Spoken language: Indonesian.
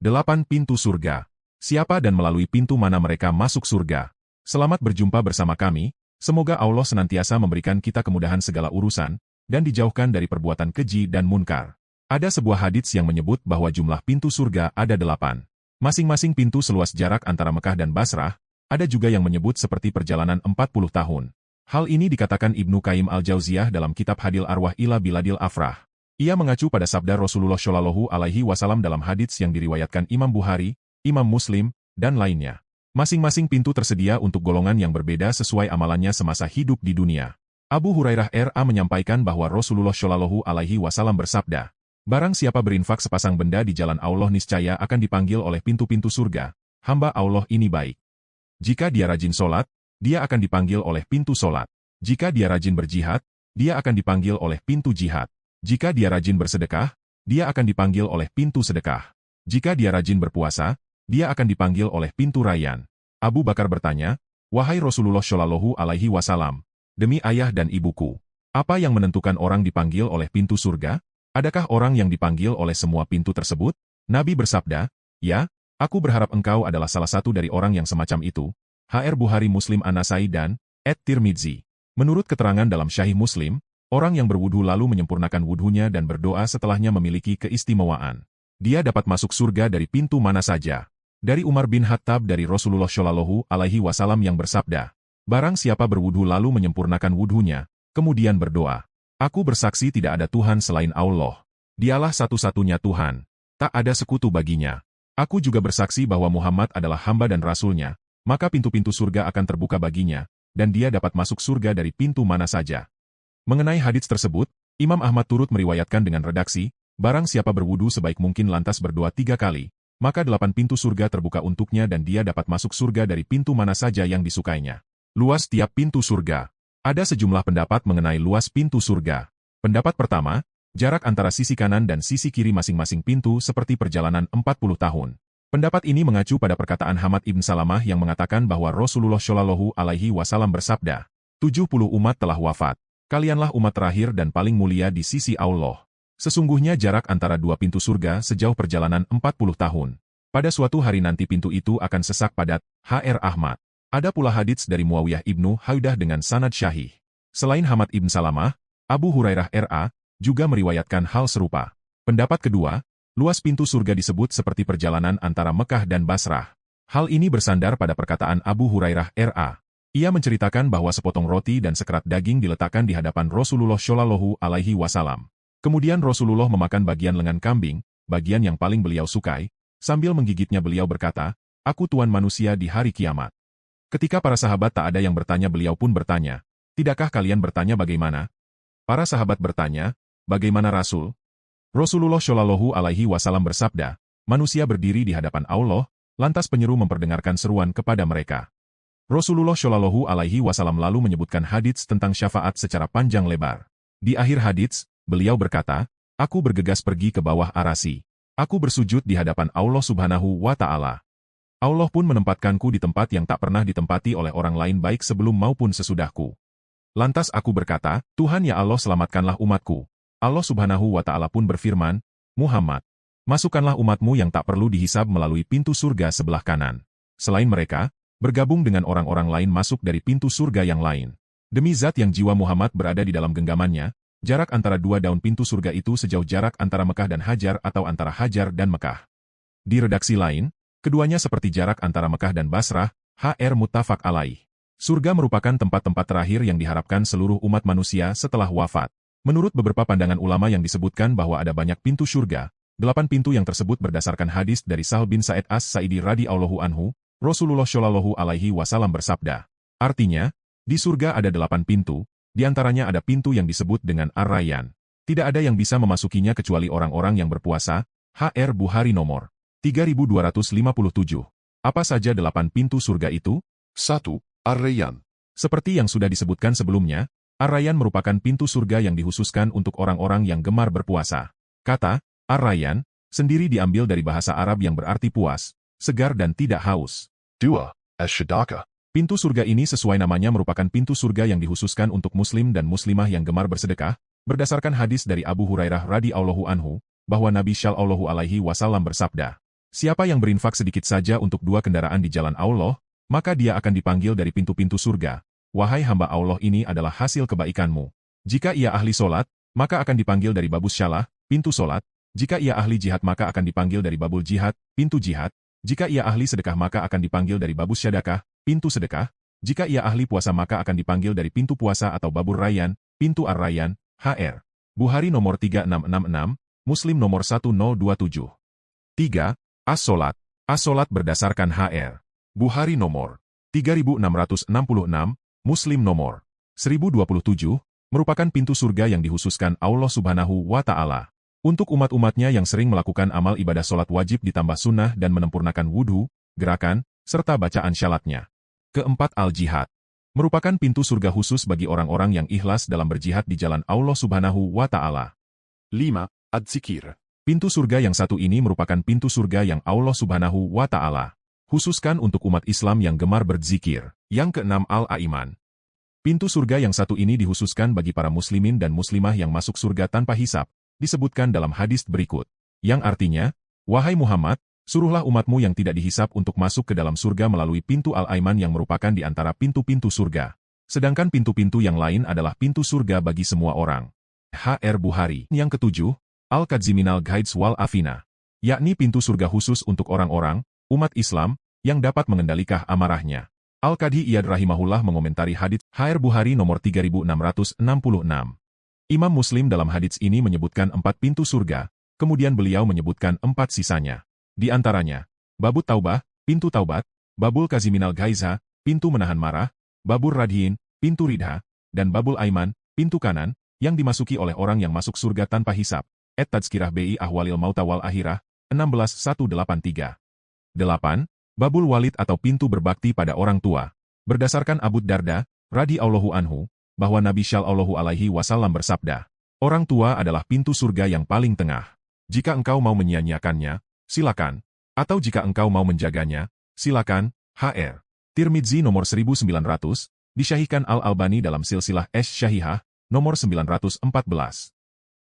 8 pintu surga. Siapa dan melalui pintu mana mereka masuk surga? Selamat berjumpa bersama kami, semoga Allah senantiasa memberikan kita kemudahan segala urusan, dan dijauhkan dari perbuatan keji dan munkar. Ada sebuah hadits yang menyebut bahwa jumlah pintu surga ada 8. Masing-masing pintu seluas jarak antara Mekah dan Basrah, ada juga yang menyebut seperti perjalanan 40 tahun. Hal ini dikatakan Ibnu Qayyim al-Jauziyah dalam kitab Hadil Arwah ila Biladil Afrah. Ia mengacu pada sabda Rasulullah Shallallahu Alaihi Wasallam dalam hadits yang diriwayatkan Imam Bukhari, Imam Muslim, dan lainnya. Masing-masing pintu tersedia untuk golongan yang berbeda sesuai amalannya semasa hidup di dunia. Abu Hurairah R.A. menyampaikan bahwa Rasulullah Shallallahu Alaihi Wasallam bersabda, "Barang siapa berinfak sepasang benda di jalan Allah niscaya akan dipanggil oleh pintu-pintu surga, hamba Allah ini baik. Jika dia rajin sholat, dia akan dipanggil oleh pintu sholat. Jika dia rajin berjihad, dia akan dipanggil oleh pintu jihad. Jika dia rajin bersedekah, dia akan dipanggil oleh pintu sedekah. Jika dia rajin berpuasa, dia akan dipanggil oleh pintu rayyan." Abu Bakar bertanya, "Wahai Rasulullah Shallallahu Alaihi Wasallam, demi ayah dan ibuku, apa yang menentukan orang dipanggil oleh pintu surga? Adakah orang yang dipanggil oleh semua pintu tersebut?" Nabi bersabda, "Ya, aku berharap engkau adalah salah satu dari orang yang semacam itu." HR Bukhari Muslim An-Nasai dan At-Tirmidzi. Menurut keterangan dalam Syahih Muslim, orang yang berwudhu lalu menyempurnakan wudhunya dan berdoa setelahnya memiliki keistimewaan. Dia dapat masuk surga dari pintu mana saja. Dari Umar bin Khattab dari Rasulullah Shallallahu Alaihi Wasallam yang bersabda, "Barang siapa berwudhu lalu menyempurnakan wudhunya, kemudian berdoa, aku bersaksi tidak ada Tuhan selain Allah. Dialah satu-satunya Tuhan. Tak ada sekutu baginya. Aku juga bersaksi bahwa Muhammad adalah hamba dan rasulnya, maka pintu-pintu surga akan terbuka baginya, dan dia dapat masuk surga dari pintu mana saja." Mengenai hadits tersebut, Imam Ahmad turut meriwayatkan dengan redaksi, "Barang siapa berwudu sebaik mungkin lantas berdoa 3 kali, maka 8 pintu surga terbuka untuknya dan dia dapat masuk surga dari pintu mana saja yang disukainya." Luas tiap pintu surga. Ada sejumlah pendapat mengenai luas pintu surga. Pendapat pertama, jarak antara sisi kanan dan sisi kiri masing-masing pintu seperti perjalanan 40 tahun. Pendapat ini mengacu pada perkataan Hamad ibn Salamah yang mengatakan bahwa Rasulullah Shallallahu Alaihi Wasallam bersabda, 70 umat telah wafat. Kalianlah umat terakhir dan paling mulia di sisi Allah. Sesungguhnya jarak antara 2 pintu surga sejauh perjalanan 40 tahun. Pada suatu hari nanti pintu itu akan sesak padat. HR Ahmad. Ada pula hadits dari Muawiyah ibnu Haudah dengan sanad syahih. Selain Hamad ibn Salamah, Abu Hurairah R.A. juga meriwayatkan hal serupa. Pendapat kedua, luas pintu surga disebut seperti perjalanan antara Mekah dan Basrah. Hal ini bersandar pada perkataan Abu Hurairah R.A. Ia menceritakan bahwa sepotong roti dan sekerat daging diletakkan di hadapan Rasulullah Shallallahu Alaihi Wasallam. Kemudian Rasulullah memakan bagian lengan kambing, bagian yang paling beliau sukai, sambil menggigitnya beliau berkata, "Aku Tuan manusia di hari kiamat." Ketika para sahabat tak ada yang bertanya beliau pun bertanya, "Tidakkah kalian bertanya bagaimana?" Para sahabat bertanya, "Bagaimana Rasul?" Rasulullah Shallallahu Alaihi Wasallam bersabda, "Manusia berdiri di hadapan Allah, lantas penyeru memperdengarkan seruan kepada mereka." Rasulullah Shallallahu Alaihi Wasallam lalu menyebutkan hadits tentang syafaat secara panjang lebar. Di akhir hadits, beliau berkata, "Aku bergegas pergi ke bawah arasy. Aku bersujud di hadapan Allah Subhanahu wa Ta'ala. Allah pun menempatkanku di tempat yang tak pernah ditempati oleh orang lain baik sebelum maupun sesudahku. Lantas aku berkata, Tuhan ya Allah selamatkanlah umatku. Allah Subhanahu wa Ta'ala pun berfirman, Muhammad, masukkanlah umatmu yang tak perlu dihisab melalui pintu surga sebelah kanan. Selain mereka, bergabung dengan orang-orang lain masuk dari pintu surga yang lain. Demi zat yang jiwa Muhammad berada di dalam genggamannya, jarak antara 2 daun pintu surga itu sejauh jarak antara Mekah dan Hajar atau antara Hajar dan Mekah." Di redaksi lain, keduanya seperti jarak antara Mekah dan Basrah. HR Muttafaq alaih. Surga merupakan tempat-tempat terakhir yang diharapkan seluruh umat manusia setelah wafat. Menurut beberapa pandangan ulama yang disebutkan bahwa ada banyak pintu surga, 8 pintu yang tersebut berdasarkan hadis dari Sahal bin Sa'id As-Sa'idi radhiyallahu anhu, Rasulullah Shallallahu Alaihi Wasallam bersabda. Artinya, di surga ada 8 pintu, di antaranya ada pintu yang disebut dengan Ar-Rayyan. Tidak ada yang bisa memasukinya kecuali orang-orang yang berpuasa. HR Bukhari nomor 3257. Apa saja 8 pintu surga itu? 1. Ar-Rayyan. Seperti yang sudah disebutkan sebelumnya, Ar-Rayyan merupakan pintu surga yang dikhususkan untuk orang-orang yang gemar berpuasa. Kata Ar-Rayyan sendiri diambil dari bahasa Arab yang berarti puas, segar dan tidak haus. 2. Ash-Shadaka. Pintu surga ini sesuai namanya merupakan pintu surga yang dikhususkan untuk muslim dan muslimah yang gemar bersedekah, berdasarkan hadis dari Abu Hurairah radhiyallahu anhu, bahwa Nabi Shallallahu Alaihi Wasallam bersabda, Siapa yang berinfak sedikit saja untuk 2 kendaraan di jalan Allah, maka dia akan dipanggil dari pintu-pintu surga. Wahai hamba Allah, ini adalah hasil kebaikanmu. Jika ia ahli solat, maka akan dipanggil dari babus syalah, pintu solat. Jika ia ahli jihad maka akan dipanggil dari babul jihad, pintu jihad. Jika ia ahli sedekah maka akan dipanggil dari babus syadakah, pintu sedekah. Jika ia ahli puasa maka akan dipanggil dari pintu puasa atau babur rayyan, pintu ar-rayyan, hr. Bukhari nomor 3666, Muslim nomor 1027. 3. As-Solat. As-Solat berdasarkan hr. Bukhari nomor 3666, Muslim nomor 1027, merupakan pintu surga yang dikhususkan Allah Subhanahu wa Ta'ala untuk umat-umatnya yang sering melakukan amal ibadah solat wajib ditambah sunnah dan menempurnakan wudhu, gerakan, serta bacaan syalatnya. Keempat, al-jihad. Merupakan pintu surga khusus bagi orang-orang yang ikhlas dalam berjihad di jalan Allah Subhanahu wa Ta'ala. 5. Ad-Zikir. Pintu surga yang satu ini merupakan pintu surga yang Allah Subhanahu wa Ta'ala khususkan untuk umat Islam yang gemar berzikir. Yang keenam, al-Aiman. Pintu surga yang satu ini dikhususkan bagi para muslimin dan muslimah yang masuk surga tanpa hisab, disebutkan dalam hadis berikut, yang artinya, wahai Muhammad, suruhlah umatmu yang tidak dihisab untuk masuk ke dalam surga melalui pintu al-Aiman yang merupakan di antara pintu-pintu surga. Sedangkan pintu-pintu yang lain adalah pintu surga bagi semua orang. Hr. Bukhari. Yang ketujuh, al-Kadziminal Ghaiz wal Afina, yakni pintu surga khusus untuk orang-orang, umat Islam, yang dapat mengendalikan amarahnya. Al-Qadhi Iyad rahimahullah mengomentari hadits Hr. Bukhari nomor 3666. Imam Muslim dalam hadits ini menyebutkan 4 pintu surga, kemudian beliau menyebutkan 4 sisanya. Di antaranya, Babut Taubah, pintu taubat, Babul Kaziminal Ghaiza, pintu menahan marah, Babur Radhin, pintu ridha, dan Babul Aiman, pintu kanan, yang dimasuki oleh orang yang masuk surga tanpa hisab. Tadzkirah Bi Ahwalil Mauta wal Akhirah, 16183. 8. Babul Walid atau pintu berbakti pada orang tua. Berdasarkan Abu Darda, radhiyallahu anhu, bahwa Nabi Shallallahu alaihi wasallam bersabda, orang tua adalah pintu surga yang paling tengah. Jika engkau mau menyia-nyiakannya, silakan. Atau jika engkau mau menjaganya, silakan. Hr. Tirmidzi nomor 1900, disyahihkan Al-Albani dalam silsilah Syahihah, nomor 914.